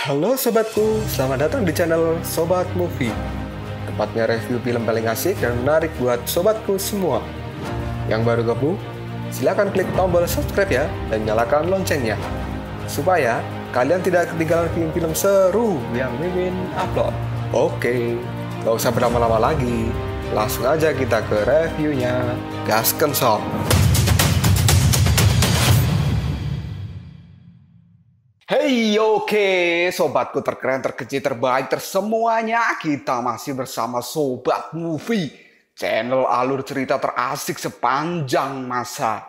Halo sobatku, selamat datang di channel Sobat Movie. Tempatnya review film paling asik dan menarik buat sobatku semua. Yang baru gabung, silahkan klik tombol subscribe ya dan nyalakan loncengnya, supaya kalian tidak ketinggalan film-film seru yang Mimin upload. Oke, gak usah berlama-lama lagi, langsung aja kita ke reviewnya. Gasken sob. Hey, oke, sobatku terkeren, terkecil, terbaik, tersemuanya. Kita masih bersama Sobat Movie, channel alur cerita terasik sepanjang masa.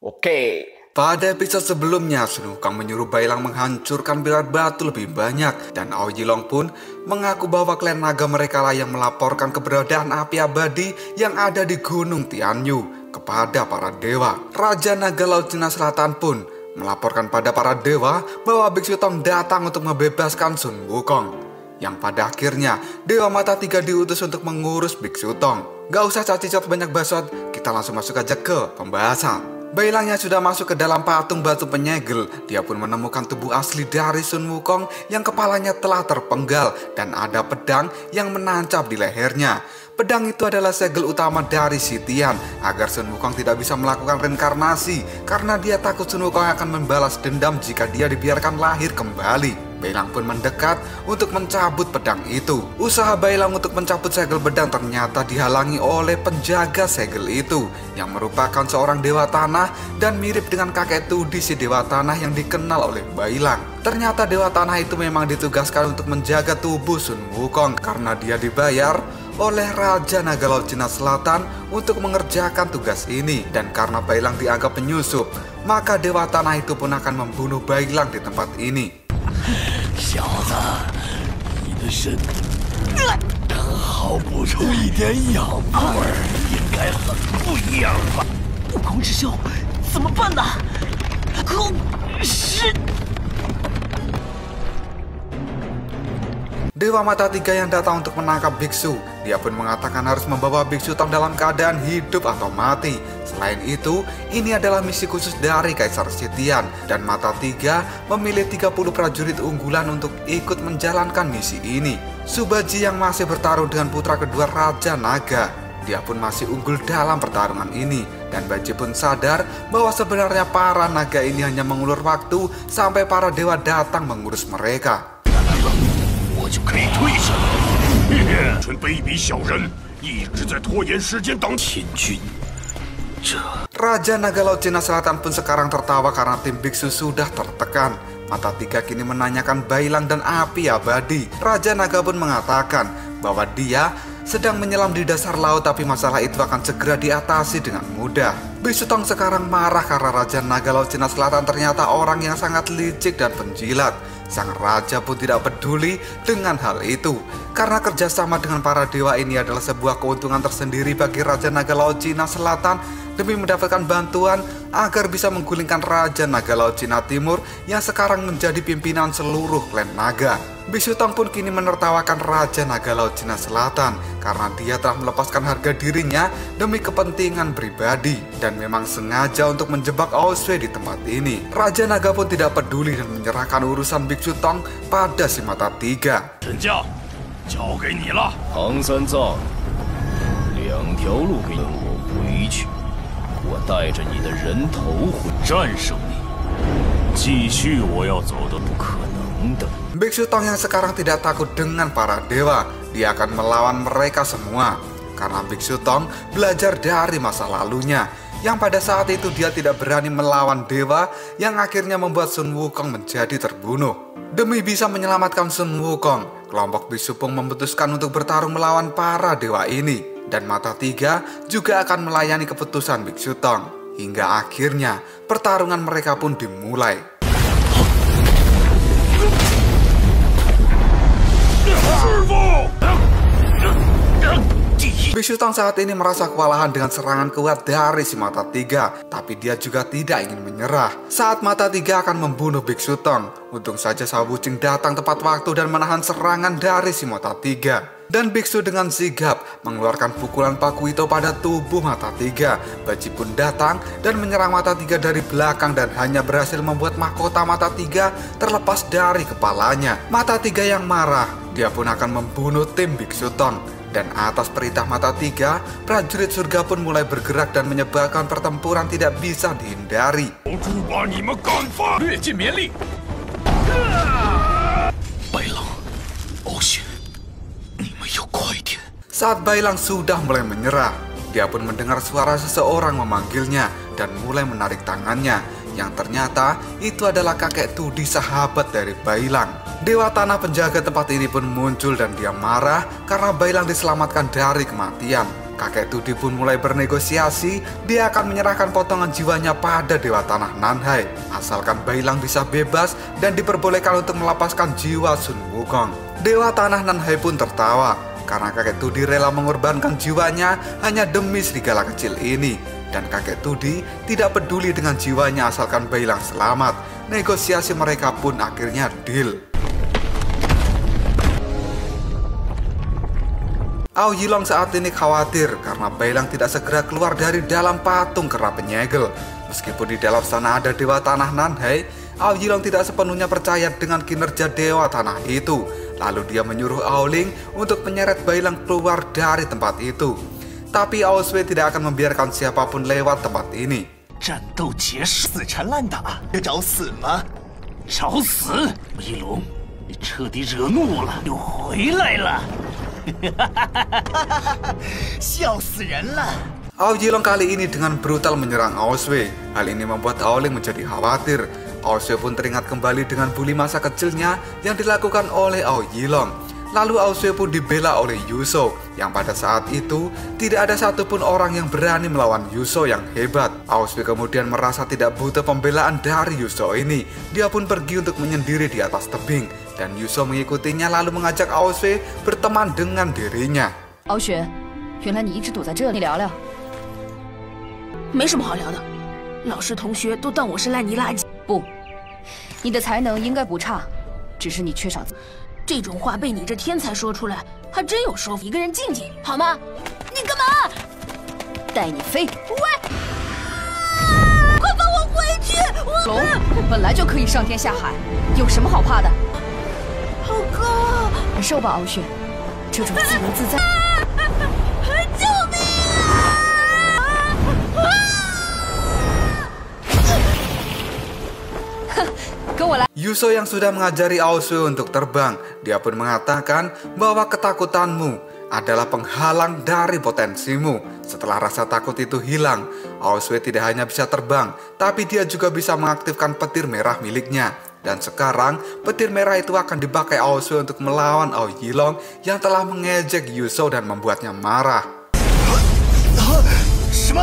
Oke, pada episode sebelumnya, Sun Wukong menyuruh Bailang menghancurkan pilar batu lebih banyak, dan Ao Yilong pun mengaku bahwa klan naga mereka lah yang melaporkan keberadaan api abadi yang ada di Gunung Tianyu kepada para dewa. Raja Naga Laut Cina Selatan pun melaporkan pada para dewa bahwa Biksu Tong datang untuk membebaskan Sun Wukong. Yang pada akhirnya Dewa Mata Tiga diutus untuk mengurus Biksu Tong. Gak usah cacicot banyak basot, kita langsung masuk aja ke pembahasan. Bailangnya sudah masuk ke dalam patung batu penyegel. Dia pun menemukan tubuh asli dari Sun Wukong yang kepalanya telah terpenggal dan ada pedang yang menancap di lehernya. Pedang itu adalah segel utama dari Sitian agar Sun Wukong tidak bisa melakukan reinkarnasi karena dia takut Sun Wukong akan membalas dendam jika dia dibiarkan lahir kembali. Bailang pun mendekat untuk mencabut pedang itu. Usaha Bailang untuk mencabut segel pedang ternyata dihalangi oleh penjaga segel itu yang merupakan seorang dewa tanah dan mirip dengan kakek Tudi si dewa tanah yang dikenal oleh Bailang. Ternyata dewa tanah itu memang ditugaskan untuk menjaga tubuh Sun Wukong karena dia dibayar oleh Raja Naga Laut Cina Selatan untuk mengerjakan tugas ini. Dan karena Bailang dianggap penyusup, maka dewa tanah itu pun akan membunuh Bailang di tempat ini. 小子，你的身毫不出一点氧味儿，应该很不一样吧？悟空师兄，怎么办呢？空师。 Dewa Mata Tiga yang datang untuk menangkap biksu. Dia pun mengatakan harus membawa Biksu Tong dalam keadaan hidup atau mati. Selain itu, ini adalah misi khusus dari Kaisar Sitian. Dan Mata Tiga memilih 30 prajurit unggulan untuk ikut menjalankan misi ini. Subaji yang masih bertarung dengan putra kedua Raja Naga. Dia pun masih unggul dalam pertarungan ini. Dan Baji pun sadar bahwa sebenarnya para naga ini hanya mengulur waktu sampai para dewa datang mengurus mereka. 就可以退下了。纯卑鄙小人，一直在拖延时间当天君。这 Raja Naga Laut Cina Selatan pun sekarang tertawa karena tim biksu sudah tertekan. Mata Tiga kini menanyakan Bailang dan api abadi. Raja Naga pun mengatakan bahwa dia sedang menyelam di dasar laut, tapi masalah itu akan segera diatasi dengan mudah. Biksu Tong sekarang marah karena Raja Naga Laut Cina Selatan ternyata orang yang sangat licik dan penjilat. Sang raja pun tidak peduli dengan hal itu, karena kerjasama dengan para dewa ini adalah sebuah keuntungan tersendiri bagi Raja Naga Laut Cina Selatan demi mendapatkan bantuan agar bisa menggulingkan Raja Naga Laut Cina Timur yang sekarang menjadi pimpinan seluruh klan naga. Biksu Tong pun kini menertawakan Raja Naga Laut Cina Selatan karena dia telah melepaskan harga dirinya demi kepentingan pribadi dan memang sengaja untuk menjebak Ao Sui di tempat ini. Raja Naga pun tidak peduli dan menyerahkan urusan Biksu Tong pada si Mata Tiga. 沈将，交给你了。唐三藏，两条路给我回去，我带着你的人头回。战胜你，继续我要走的不可能的。 Biksu Tong yang sekarang tidak takut dengan para dewa. Dia akan melawan mereka semua. Karena Biksu Tong belajar dari masa lalunya, yang pada saat itu dia tidak berani melawan dewa, yang akhirnya membuat Sun Wukong menjadi terbunuh. Demi bisa menyelamatkan Sun Wukong, kelompok Biksu pun memutuskan untuk bertarung melawan para dewa ini. Dan Mata Tiga juga akan melayani keputusan Biksu Tong. Hingga akhirnya pertarungan mereka pun dimulai. Biksu Tong saat ini merasa kewalahan dengan serangan kuat dari si Mata Tiga, tapi dia juga tidak ingin menyerah. Saat Mata Tiga akan membunuh Biksu Tong, untung saja Sawu Wuching datang tepat waktu dan menahan serangan dari si Mata Tiga. Dan biksu dengan sigap mengeluarkan pukulan Pakuito pada tubuh Mata Tiga. Baji pun datang dan menyerang Mata Tiga dari belakang dan hanya berhasil membuat mahkota Mata Tiga terlepas dari kepalanya. Mata Tiga yang marah, dia pun akan membunuh tim Biksu Tong. Dan atas perintah Mata Tiga, prajurit surga pun mulai bergerak dan menyebabkan pertempuran tidak bisa dihindari. Saat Bailang sudah mulai menyerah, dia pun mendengar suara seseorang memanggilnya dan mulai menarik tangannya, yang ternyata itu adalah kakek Tudi, sahabat dari Bailang. Dewa Tanah penjaga tempat ini pun muncul dan dia marah karena Bailang diselamatkan dari kematian. Kakek Tudi pun mulai bernegosiasi, dia akan menyerahkan potongan jiwanya pada Dewa Tanah Nanhai, asalkan Bailang bisa bebas dan diperbolehkan untuk melepaskan jiwa Sun Wukong. Dewa Tanah Nanhai pun tertawa, karena kakek Tudi rela mengorbankan jiwanya hanya demi serigala kecil ini. Dan kakek Tudi tidak peduli dengan jiwanya asalkan Bailang selamat. Negosiasi mereka pun akhirnya deal. Ao Yilong saat ini khawatir karena Bailang tidak segera keluar dari dalam patung kera penyegel. Meskipun di dalam sana ada Dewa Tanah Nanhai, Ao Yilong tidak sepenuhnya percaya dengan kinerja Dewa Tanah itu. Lalu dia menyuruh Ao Ling untuk menyeret Bailang keluar dari tempat itu. Tapi Ao Sui tidak akan membiarkan siapapun lewat tempat ini. Ao Yilong kali ini dengan brutal menyerang Ao Sui. Hal ini membuat Ao Ling menjadi khawatir. Ao Sui pun teringat kembali dengan bully masa kecilnya yang dilakukan oleh Ao Yilong. Lalu Ao Sui pun dibela oleh Yuso, yang pada saat itu tidak ada satupun orang yang berani melawan Yuso yang hebat. Ao Sui kemudian merasa tidak butuh pembelaan dari Yuso ini. Dia pun pergi untuk menyendiri di atas tebing, dan Yuso mengikutinya lalu mengajak Ao Sui berteman dengan dirinya. Ao Sui, 原来你一直躲在这里聊聊。没什么好聊的，老师同学都当我是烂泥垃圾。不，你的才能应该不差，只是你缺少。这种话被你这天才说出来，还真有说服一个人境界，好吗？你干嘛？带你飞！喂！快放我回去！龙本来就可以上天下海，有什么好怕的？好高！感受吧，傲雪，这种自由自在。救命啊！ 跟我来。 Yuso yang sudah mengajari Ao Sui untuk terbang, dia pun mengatakan bahwa ketakutanmu adalah penghalang dari potensimu. Setelah rasa takut itu hilang, Ao Sui tidak hanya bisa terbang, tapi dia juga bisa mengaktifkan petir merah miliknya. Dan sekarang, petir merah itu akan dipakai Ao Sui untuk melawan Ao Yilong yang telah mengejek Yuso dan membuatnya marah. 什么？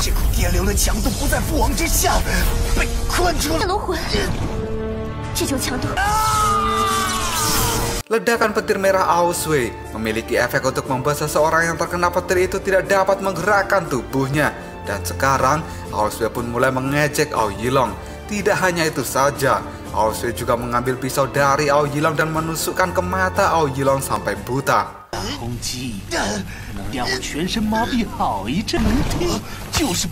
这股电流的强度不在父王之下，被困住了。龙魂，这种强度。 Ledakan petir merah Ao Sui memiliki efek untuk membuat seseorang yang terkena petir itu tidak dapat menggerakkan tubuhnya. Dan sekarang Ao Sui pun mulai mengejek Ao Yilong. Tidak hanya itu saja, Ao Sui juga mengambil pisau dari Ao Yilong dan menusukkan ke mata Ao Yilong sampai buta. 攻击能让我全身麻痹好一阵，就是。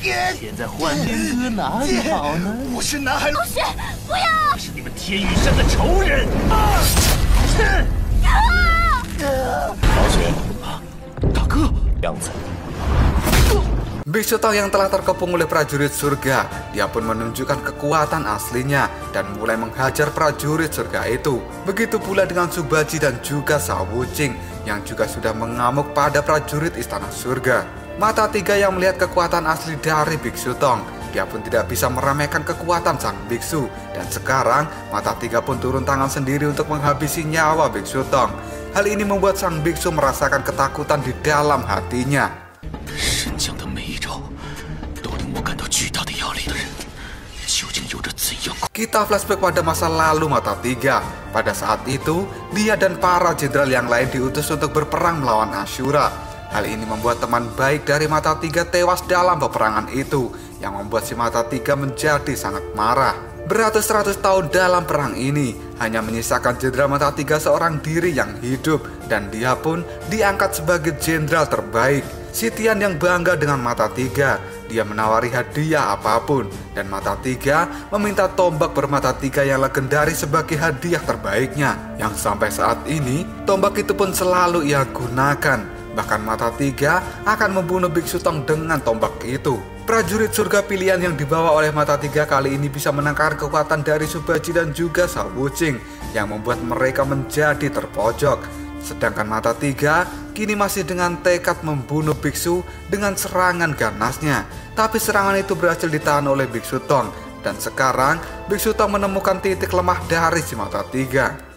现在换边哥哪里好呢？我是南海龙血，不要！我是你们天羽山的仇人。老雪，大哥，样子。 Biksu Tong yang telah terkepung oleh prajurit surga, dia pun menunjukkan kekuatan aslinya dan mulai menghajar prajurit surga itu. Begitu pula dengan Subaji dan juga Shao Wuqing yang juga sudah mengamuk pada prajurit istana surga. Mata Tiga yang melihat kekuatan asli dari Biksu Tong, dia pun tidak bisa meremehkan kekuatan sang biksu. Dan sekarang Mata Tiga pun turun tangan sendiri untuk menghabisi nyawa Biksu Tong. Hal ini membuat sang biksu merasakan ketakutan di dalam hatinya. Kita flashback pada masa lalu Mata Tiga. Pada saat itu, dia dan para jenderal yang lain diutus untuk berperang melawan Ashura. Hal ini membuat teman baik dari Mata Tiga tewas dalam peperangan itu, yang membuat si Mata Tiga menjadi sangat marah. Beratus-ratus tahun dalam perang ini hanya menyisakan Jenderal Mata Tiga seorang diri yang hidup, dan dia pun diangkat sebagai jenderal terbaik. Si Tian yang bangga dengan Mata Tiga, dia menawari hadiah apapun, dan Mata Tiga meminta tombak bermata tiga yang legendaris sebagai hadiah terbaiknya. Yang sampai saat ini tombak itu pun selalu ia gunakan. Bahkan Mata Tiga akan membunuh Biksu Tong dengan tombak itu. Prajurit surga pilihan yang dibawa oleh Mata Tiga kali ini bisa menangkar kekuatan dari Subaji dan juga Shao Wuqing yang membuat mereka menjadi terpojok. Sedangkan Mata Tiga kini masih dengan tekad membunuh biksu dengan serangan ganasnya. Tapi serangan itu berhasil ditahan oleh Biksu Tong, dan sekarang Biksu Tong menemukan titik lemah dari si Mata Tiga.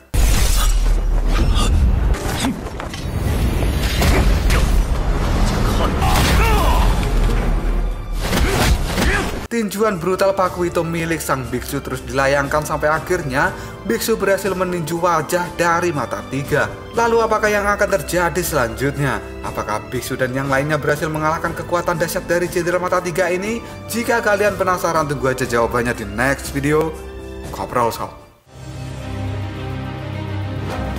Tinjuan brutal paku itu milik sang biksu terus dilayangkan sampai akhirnya biksu berhasil meninju wajah dari Mata Tiga. Lalu apakah yang akan terjadi selanjutnya? Apakah biksu dan yang lainnya berhasil mengalahkan kekuatan dahsyat dari Jenderal Mata Tiga ini? Jika kalian penasaran, tunggu aja jawabannya di next video. Koprol Shao.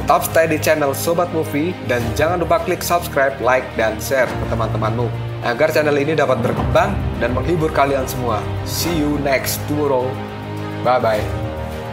Tetap stay di channel Sobat Movie dan jangan lupa klik subscribe, like, dan share ke teman-temanmu agar channel ini dapat berkembang dan menghibur kalian semua. See you next tomorrow. Bye-bye.